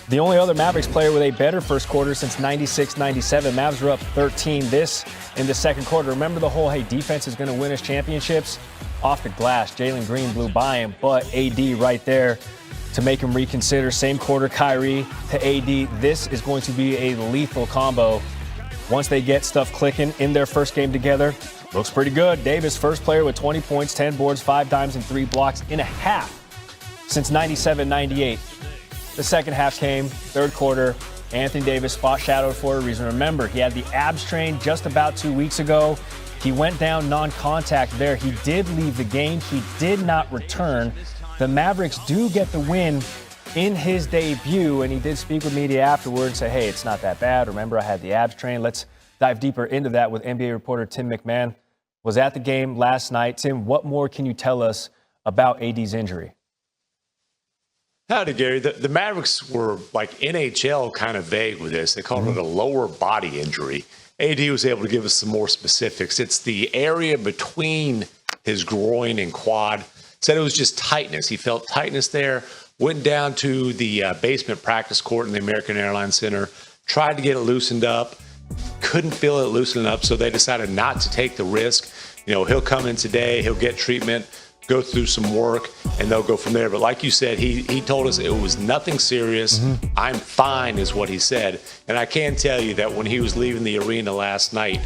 the only other Mavericks player with a better first quarter since 96-97. Mavs were up 13 this in the second quarter. Remember the whole, hey, defense is going to win us championships? Off the glass, Jalen Green blew by him, but AD right there to make him reconsider. Same quarter, Kyrie to AD. This is going to be a lethal combo once they get stuff clicking in their first game together. Looks pretty good. Davis, first player with 20 points, 10 boards, 5 dimes, and 3 blocks in a half since 97-98. The second half came, third quarter. Anthony Davis spot shadowed for a reason. Remember, he had the abs strain just about 2 weeks ago. He went down non-contact there. He did leave the game. He did not return. The Mavericks do get the win in his debut, and he did speak with media afterwards and say, hey, it's not that bad. Remember, I had the abs strain. Let's dive deeper into that with NBA reporter Tim McMahon. Was at the game last night. Tim, what more can you tell us about AD's injury? Howdy, Gary. The Mavericks were like NHL kind of vague with this. They called it a lower body injury. AD was able to give us some more specifics. It's the area between his groin and quad. Said it was just tightness. He felt tightness there. Went down to the basement practice court in the American Airlines Center. Tried to get it loosened up. Couldn't feel it loosening up, so they decided not to take the risk. You know, he'll come in today. He'll get treatment, go through some work, and they'll go from there. But like you said, he told us it was nothing serious. I'm fine is what he said. And I can tell you that when he was leaving the arena last night,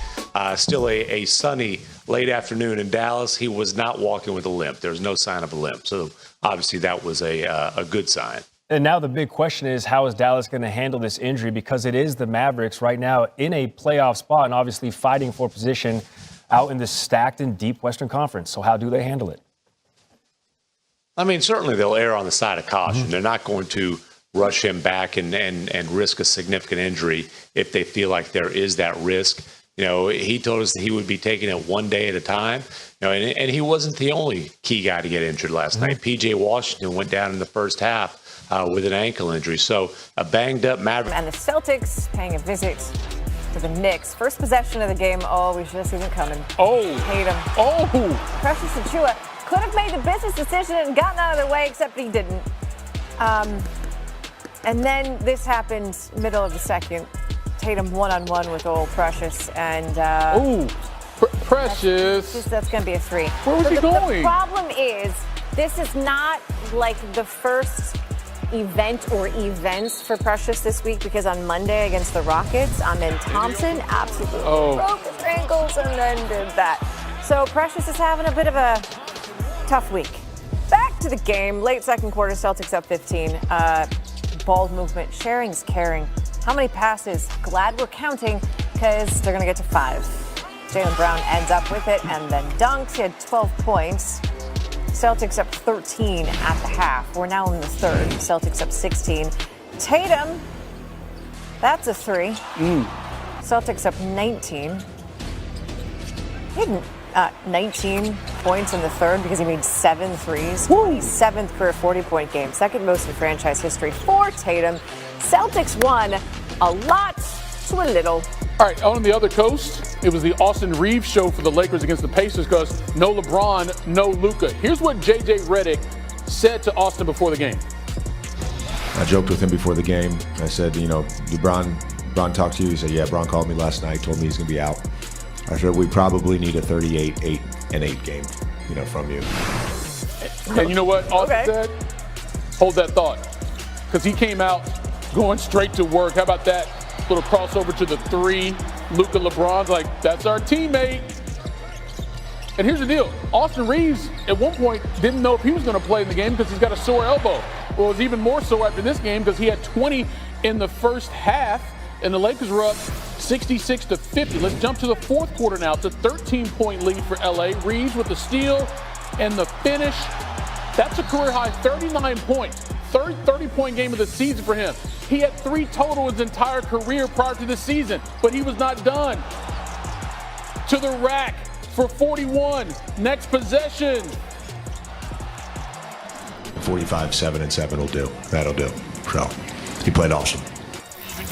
still a sunny late afternoon in Dallas, he was not walking with a limp. There was no sign of a limp. So obviously that was a good sign. And now the big question is, how is Dallas going to handle this injury? Because it is the Mavericks right now in a playoff spot and obviously fighting for position out in the stacked and deep Western Conference. So how do they handle it? I mean, certainly they'll err on the side of caution. They're not going to rush him back and risk a significant injury if they feel like there is that risk. You know, he told us that he would be taking it one day at a time. You know, and he wasn't the only key guy to get injured last night. P.J. Washington went down in the first half with an ankle injury. So a banged up Maverick. And the Celtics paying a visit to the Knicks. First possession of the game. Oh, we should have seen it coming. Oh. Hate him. Oh. Precious Achiuwa could have made the business decision and gotten out of the way, except he didn't. And then this happened middle of the second. Tatum one-on-one with old Precious. And Precious. That's going to be a 3. Where was he going? The problem is, this is not like the first event or events for Precious this week, because on Monday against the Rockets, Amen Thompson absolutely broke his ankles and then did that. So Precious is having a bit of a tough week. Back to the game. Late second quarter, Celtics up 15. Ball movement. Sharing's caring. How many passes? Glad we're counting, because they're going to get to 5. Jaylen Brown ends up with it and then dunks. He had 12 points. Celtics up 13 at the half. We're now in the third. Celtics up 16. Tatum, that's a 3. Celtics up 19. He had 19 points in the third because he made 7 threes. 27th career 40-point game. Second most in franchise history for Tatum. Celtics won a lot to a little. All right, on the other coast, it was the Austin Reeves show for the Lakers against the Pacers because no LeBron, no Luka. Here's what J.J. Redick said to Austin before the game. I joked with him before the game. I said, you know, did Bron talk to you? He said, yeah, Bron called me last night, told me he's going to be out. I said, we probably need a 38-8 game, you know, from you. And you know what Austin said? Hold that thought. Because he came out going straight to work. How about that? Little crossover to the 3. Luka LeBron's like, that's our teammate. And here's the deal. Austin Reeves, at one point, didn't know if he was going to play in the game because he's got a sore elbow. Well, it was even more so after this game because he had 20 in the first half, and the Lakers were up 66-50. Let's jump to the fourth quarter now. It's a 13-point lead for L.A. Reeves with the steal and the finish. That's a career-high 39 points. Third 30-point game of the season for him. He had 3 total his entire career prior to this season, but he was not done. To the rack for 41. Next possession. 45-7-7 will do. That'll do. So he played awesome.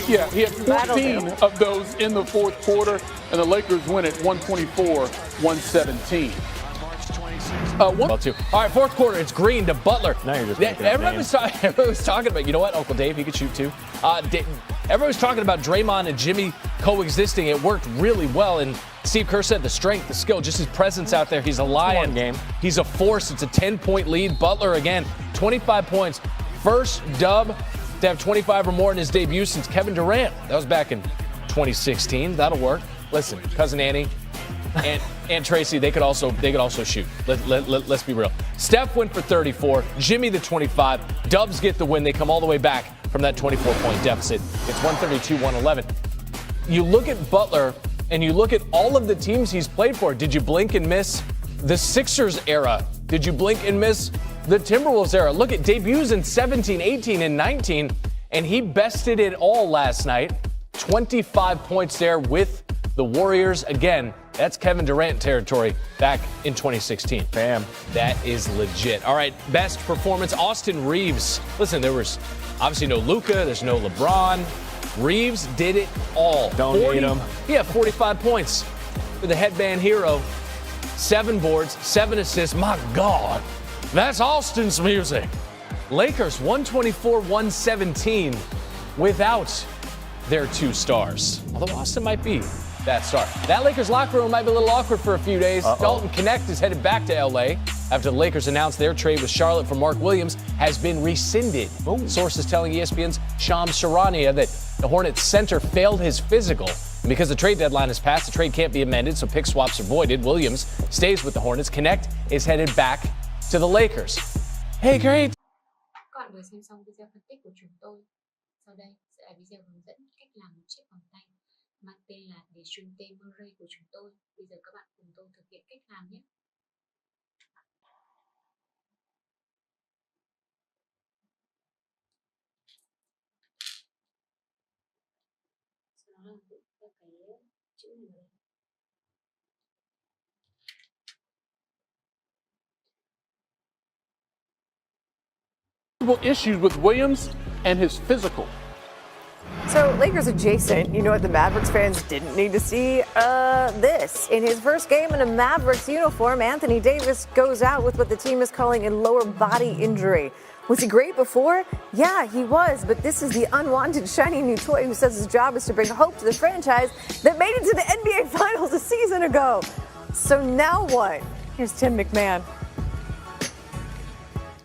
Yeah, he had 14 of those in the fourth quarter, and the Lakers win it 124-117. Well, too. All right, fourth quarter, it's Green to Butler. Now you're just Everyone was talking about, you know what, Uncle Dave, he could shoot too. Everyone was talking about Draymond and Jimmy coexisting. It worked really well, and Steve Kerr said the strength, the skill, just his presence out there. He's a lion. Game. He's a force. It's a 10-point lead. Butler, again, 25 points. First dub to have 25 or more in his debut since Kevin Durant. That was back in 2016. That'll work. Listen, Cousin Annie and Tracy, they could also shoot. Let's be real. Steph went for 34. Jimmy the 25. Dubs get the win. They come all the way back from that 24-point deficit. It's 132-111. You look at Butler and you look at all of the teams he's played for. Did you blink and miss the Sixers era? Did you blink and miss the Timberwolves era? Look at debuts in 17, 18, and 19, and he bested it all last night. 25 points there with the Warriors. Again, that's Kevin Durant territory back in 2016. Bam. That is legit. All right, best performance, Austin Reeves. Listen, there was obviously no Luka, there's no LeBron. Reeves did it all. Don't hate him. He had 45 points for the headband hero. 7 boards, 7 assists. My God, that's Austin's music. Lakers 124-117 without their 2 stars. Although Austin might be that star. That Lakers locker room might be a little awkward for a few days. Dalton Connect is headed back to L.A. after the Lakers announced their trade with Charlotte for Mark Williams has been rescinded. Sources telling ESPN's Shams Charania that the Hornets center failed his physical. And because the trade deadline has passed, the trade can't be amended, so pick swaps are voided. Williams stays with the Hornets. Connect is headed back to the Lakers. Hey, great. Các bạn vừa xem xong video phân tích của chúng tôi. Sau đây sẽ là video hướng dẫn cách làm một chiếc vòng tay mang tên là để stream tên Murray của chúng tôi. Bây giờ các bạn cùng tôi thực hiện cách làm nhé. Sau đó là tự theo cái chữ này vào đây. Issues with Williams and his physical. So, Lakers adjacent, you know what the Mavericks fans didn't need to see? This. In his first game in a Mavericks uniform, Anthony Davis goes out with what the team is calling a lower body injury. Was he great before? Yeah, he was, but this is the unwanted shiny new toy who says his job is to bring hope to the franchise that made it to the NBA Finals a season ago. So now what? Here's Tim McMahon.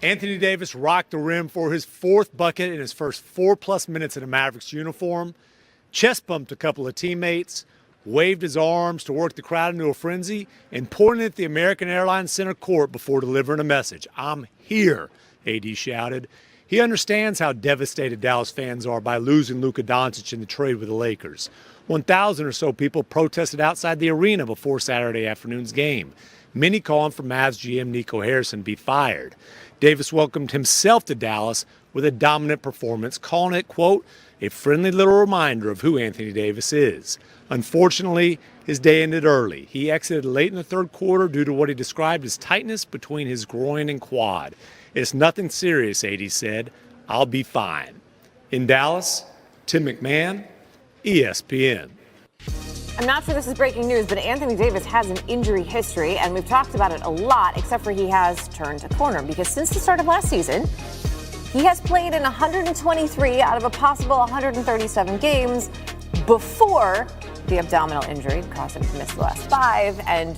Anthony Davis rocked the rim for his 4th bucket in his first 4+ minutes in a Mavericks uniform, chest bumped a couple of teammates, waved his arms to work the crowd into a frenzy, and pointed at the American Airlines center court before delivering a message. "I'm here," AD shouted. He understands how devastated Dallas fans are by losing Luka Doncic in the trade with the Lakers. 1,000 or so people protested outside the arena before Saturday afternoon's game. Many calling for Mavs GM Nico Harrison be fired. Davis welcomed himself to Dallas with a dominant performance, calling it, quote, a friendly little reminder of who Anthony Davis is. Unfortunately, his day ended early. He exited late in the 3rd quarter due to what he described as tightness between his groin and quad. "It's nothing serious," AD said. "I'll be fine." In Dallas, Tim McMahon, ESPN. I'm not sure this is breaking news, but Anthony Davis has an injury history, and we've talked about it a lot, except for he has turned a corner, because since the start of last season, he has played in 123 out of a possible 137 games before the abdominal injury caused him to miss the last 5, and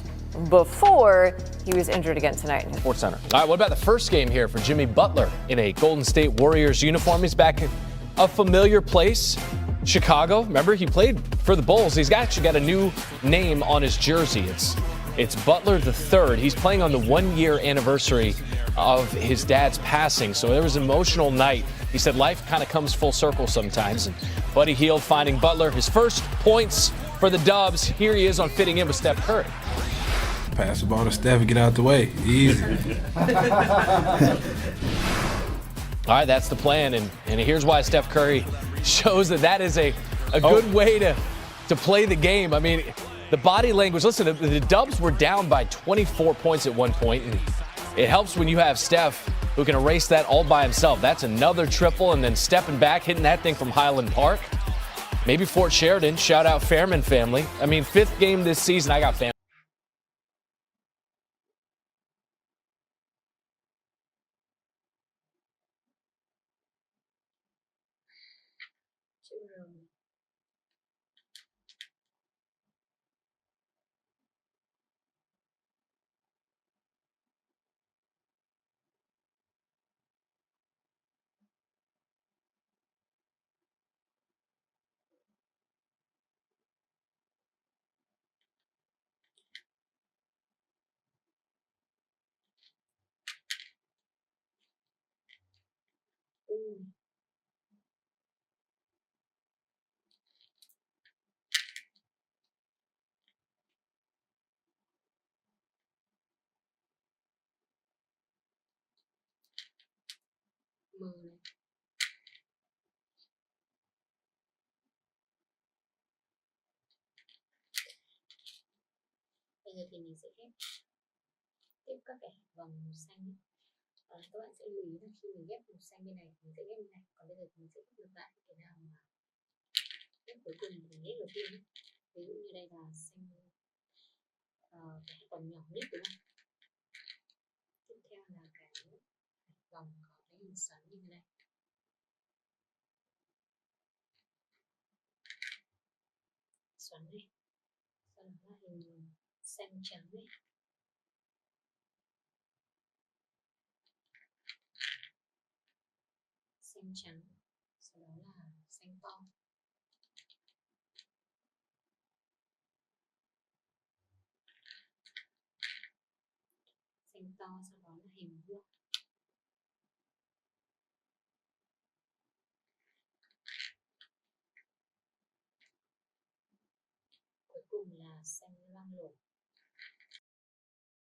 before he was injured again tonight in his Sports Center. All right, what about the first game here for Jimmy Butler in a Golden State Warriors uniform? He's back in a familiar place. Chicago, remember he played for the Bulls. He's actually got a new name on his jersey. It's Butler III. He's playing on the 1-year anniversary of his dad's passing. So there was an emotional night. He said life kind of comes full circle sometimes. And Buddy Hield finding Butler his first points for the Dubs. Here he is on fitting in with Steph Curry. Pass the ball to Steph and get out the way. Easy. All right, that's the plan. And here's why Steph Curry shows that is a good way to play the game. I mean, the body language. Listen, the Dubs were down by 24 points at one point, and it helps when you have Steph who can erase that all by himself. That's another triple, and then stepping back, hitting that thing from Highland Park. Maybe Fort Sheridan. Shout out Fairman family. I mean, 5th game this season. I got family. rơm này. Mờ này. Bây giờ thì mình sẽ ghép tiếp các cái vòng màu xanh ấy. Các bạn sẽ lưu ý là khi mình ghép màu xanh bên này mình sẽ ghép bên này, còn bây giờ thì mình sẽ ghép ngược lại cái nào mà ghép cuối cùng thì mình ghép đầu tiên. Ví dụ như đây là xanh cái vòng nhỏ nhất đúng không? Tiếp theo là cái vòng có cái hình xoắn như thế này. Xoắn này. Sau đó là hình xanh trắng này. Xanh trắng. Sau đó là xanh to. Xanh to, sau đó là hình vuông. Cuối cùng là xanh loang lổ.